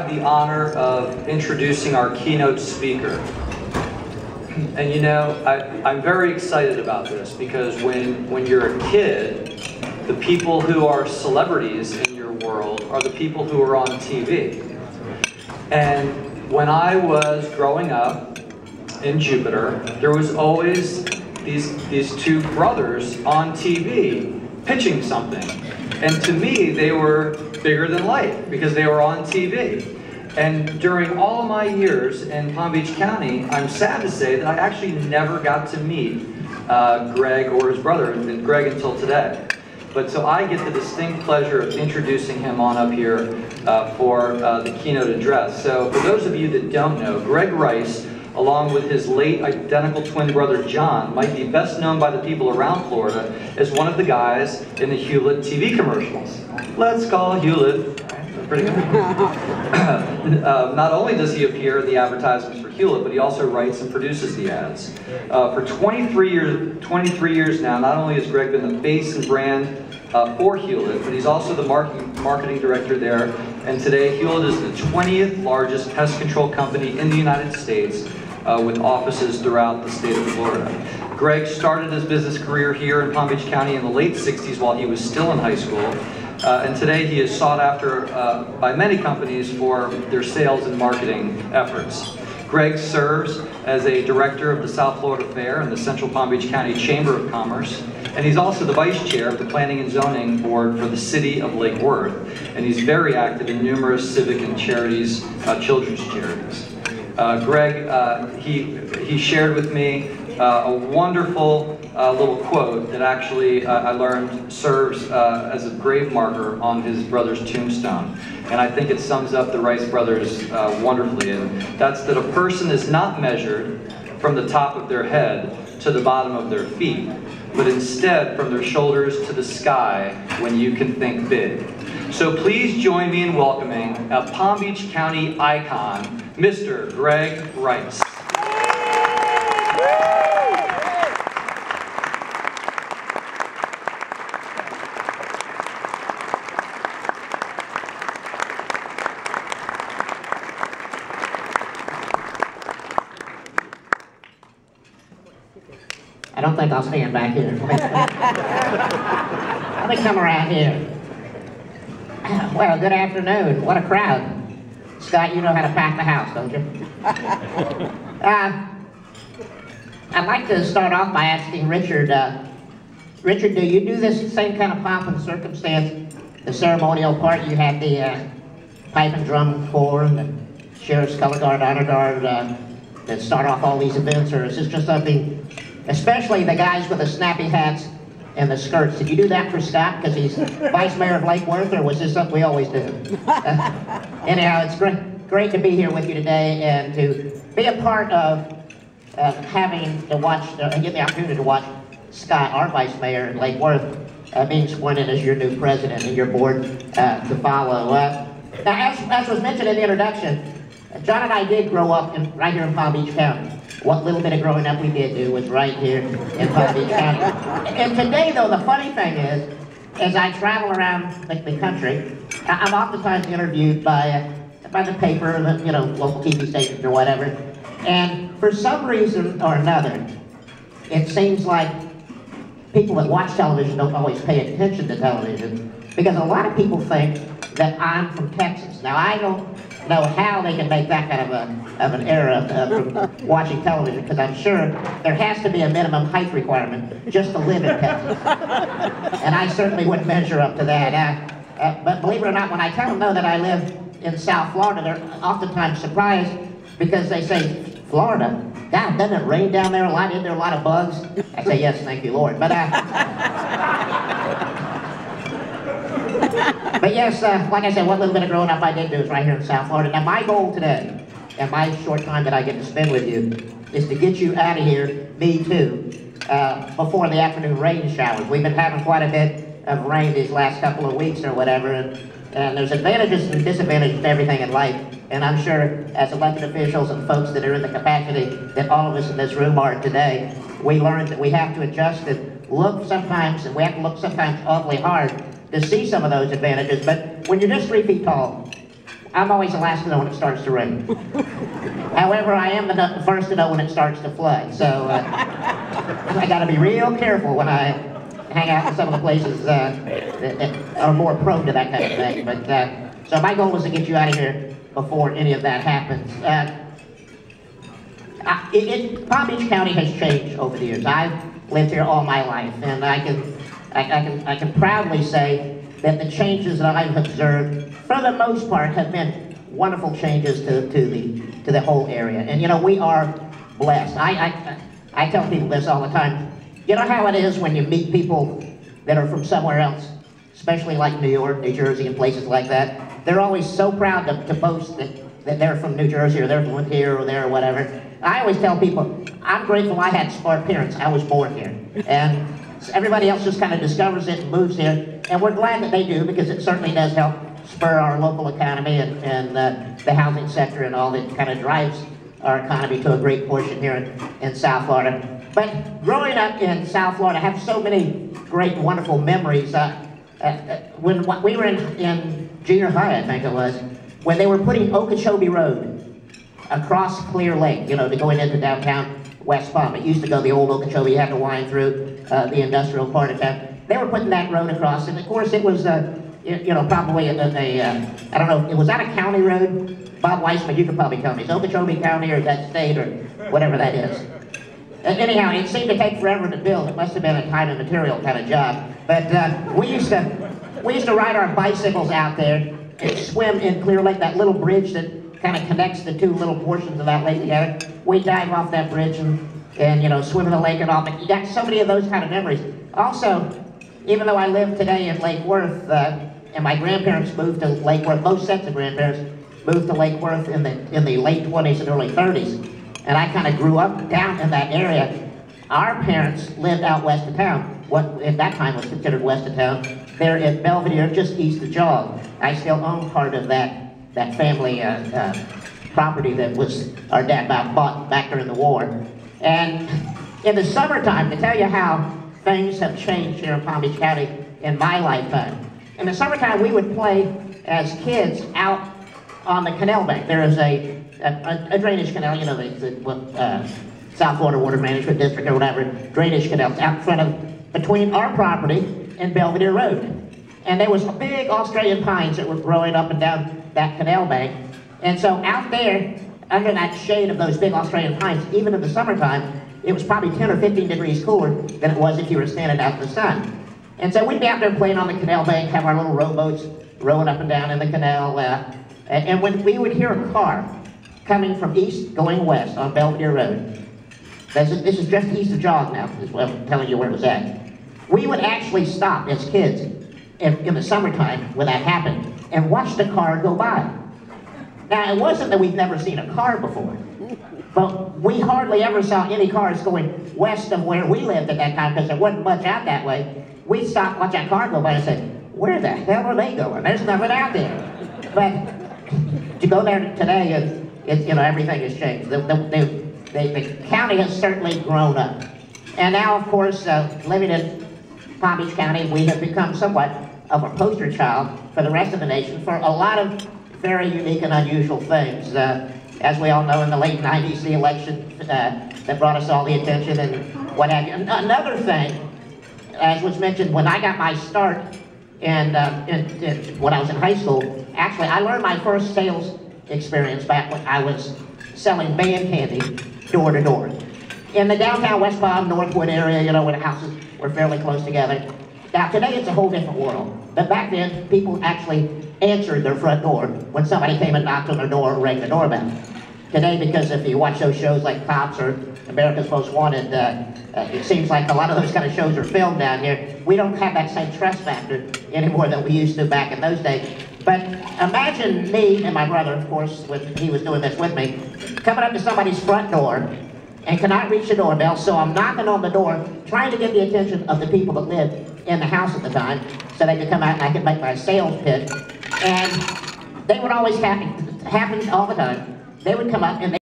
have the honor of introducing our keynote speaker. And you know, I'm very excited about this because when you're a kid, the people who are celebrities in your world are the people who are on TV. And when I was growing up in Jupiter, there was always these two brothers on TV pitching something. And to me, they were bigger than life because they were on TV. And during all of my years in Palm Beach County, I'm sad to say that I actually never got to meet Greg or his brother, and Greg until today. But so I get the distinct pleasure of introducing him on up here for the keynote address. So for those of you that don't know, Greg Rice, along with his late identical twin brother John, might be best known by the people around Florida as one of the guys in the Hewlett TV commercials. Let's call Hewlett. Pretty good. Not only does he appear in the advertisements for Hewlett, but he also writes and produces the ads. For 23 years now, not only has Greg been the face and brand for Hewlett, but he's also the marketing director there. And today, Hewlett is the 20th largest pest control company in the United States, with offices throughout the state of Florida. Greg started his business career here in Palm Beach County in the late 60s while he was still in high school. And today he is sought after by many companies for their sales and marketing efforts. Greg serves as a director of the South Florida Fair and the Central Palm Beach County Chamber of Commerce. And he's also the vice chair of the Planning and Zoning Board for the City of Lake Worth. And he's very active in numerous civic and charities, children's charities. Greg, he shared with me a wonderful little quote that actually I learned serves as a grave marker on his brother's tombstone. And I think it sums up the Rice brothers wonderfully. And that's that a person is not measured from the top of their head to the bottom of their feet, but instead from their shoulders to the sky when you can think big. So please join me in welcoming a Palm Beach County icon, Mr. Greg Rice. I don't think I'll stand back here. Let me come around here. Well, good afternoon. What a crowd. Scott, you know how to pack the house, don't you? I'd like to start off by asking Richard, Richard, do you do this same kind of pomp and circumstance, the ceremonial part you had the pipe and drum corps and the Sheriff's Color Guard, Honor Guard that start off all these events, or is this just something, especially the guys with the snappy hats and the skirts, did you do that for Scott because he's Vice Mayor of Lake Worth, or was this something we always do? Anyhow, it's great to be here with you today and to be a part of having to watch, get the opportunity to watch Scott, our Vice Mayor in Lake Worth, being sworn in as your new president and your board to follow. Now, as was mentioned in the introduction, John and I did grow up right here in Palm Beach County. What little bit of growing up we did do was right here in Palm Beach County. And today, though, the funny thing is, as I travel around the country, I'm oftentimes interviewed by the paper, you know, local TV stations or whatever. And for some reason or another, it seems like people that watch television don't always pay attention to television, because a lot of people think that I'm from Texas. Now, I don't know how they can make that kind of an error from watching television, because I'm sure there has to be a minimum height requirement just to live in Texas. And I certainly wouldn't measure up to that. But believe it or not, when I tell them, though, that I live in South Florida, they're oftentimes surprised because they say, Florida? God, doesn't it rain down there a lot? Isn't there a lot of bugs? I say, yes, thank you, Lord. But yes, like I said, what little bit of growing up I did do is right here in South Florida. Now, my goal today, and my short time that I get to spend with you, is to get you out of here, me too, before the afternoon rain showers. We've been having quite a bit of rain these last couple of weeks or whatever, and there's advantages and disadvantages to everything in life. And I'm sure as elected officials and folks that are in the capacity that all of us in this room are today, we learned that we have to adjust and look sometimes, and we have to look sometimes awfully hard to see some of those advantages. But when you're just 3 feet tall, I'm always the last to know when it starts to rain. However, I am the first to know when it starts to flood. So I got to be real careful when I hang out in some of the places that are more prone to that kind of thing. But so my goal was to get you out of here before any of that happens. Palm Beach County has changed over the years. I've lived here all my life, and I can proudly say that the changes that I've observed, for the most part, have been wonderful changes to the whole area. And you know, we are blessed. I tell people this all the time. You know how it is when you meet people that are from somewhere else, especially like New York, New Jersey, and places like that. They're always so proud to boast that they're from New Jersey, or they're from here, or there, or whatever. I always tell people, I'm grateful I had smart parents. I was born here. And everybody else just kind of discovers it and moves here. And we're glad that they do, because it certainly does help spur our local economy and the housing sector and all that kind of drives our economy to a great portion here in South Florida. But growing up in South Florida, I have so many great and wonderful memories. When we were in junior high, I think it was, when they were putting Okeechobee Road across Clear Lake, you know, to going into downtown West Palm. It used to go the old Okeechobee, you had to wind through the industrial part of town. They were putting that road across, and of course it was, you know, probably I don't know, was that a county road? Bob Weissman, you could probably tell me. Is Okeechobee County, or is that state, or whatever that is? Anyhow, it seemed to take forever to build. It must have been a time and material kind of job. But we used to ride our bicycles out there and swim in Clear Lake, that little bridge that kind of connects the two little portions of that lake together. We dive off that bridge and you know, swim in the lake and all. But you got so many of those kind of memories. Also, even though I live today in Lake Worth, and my grandparents moved to Lake Worth, both sets of grandparents moved to Lake Worth in the late 20s and early 30s. And I kind of grew up down in that area. Our parents lived out west of town, what at that time was considered west of town. They're at Belvedere, just east of Jog. I still own part of that family property that was our dad bought back during the war. And in the summertime, to tell you how things have changed here in Palm Beach County in my lifetime. In the summertime, we would play as kids out on the canal bank. There is a drainage canal, you know, the South Florida Water Management District or whatever, drainage canals out in front of, between our property and Belvedere Road. And there was big Australian pines that were growing up and down that canal bank. And so out there, under that shade of those big Australian pines, even in the summertime, it was probably 10 or 15 degrees cooler than it was if you were standing out in the sun. And so we'd be out there playing on the canal bank, have our little rowboats rowing up and down in the canal. And when we would hear a car coming from east going west on Belvedere Road, this is just east of Jog now, is what I'm telling you where it was at. We would actually stop as kids in the summertime when that happened and watch the car go by. Now, it wasn't that we've never seen a car before, but we hardly ever saw any cars going west of where we lived at that time, because there wasn't much out that way. We'd stop, watch that car go by and say, where the hell are they going? There's nothing out there. But to go there today, you know, everything has changed. The county has certainly grown up. And now, of course, living in Palm Beach County, we have become somewhat of a poster child for the rest of the nation for a lot of very unique and unusual things. As we all know, in the late 90s, the election that brought us all the attention and what have you. Another thing, as was mentioned, when I got my start when I was in high school, actually, I learned my first sales experience back when I was selling band candy door to door. In the downtown West Palm, Northwood area, you know, where the houses were fairly close together. Now, today it's a whole different world. But back then, people actually answered their front door when somebody came and knocked on their door or rang the doorbell. Today, because if you watch those shows like Cops or America's Most Wanted, it seems like a lot of those kind of shows are filmed down here. We don't have that same trust factor anymore that we used to back in those days. But imagine me and my brother, of course, when he was doing this with me, coming up to somebody's front door and cannot reach the doorbell, so I'm knocking on the door, trying to get the attention of the people that lived in the house at the time, so they could come out and I could make my sales pitch. And they would always happen all the time. They would come up and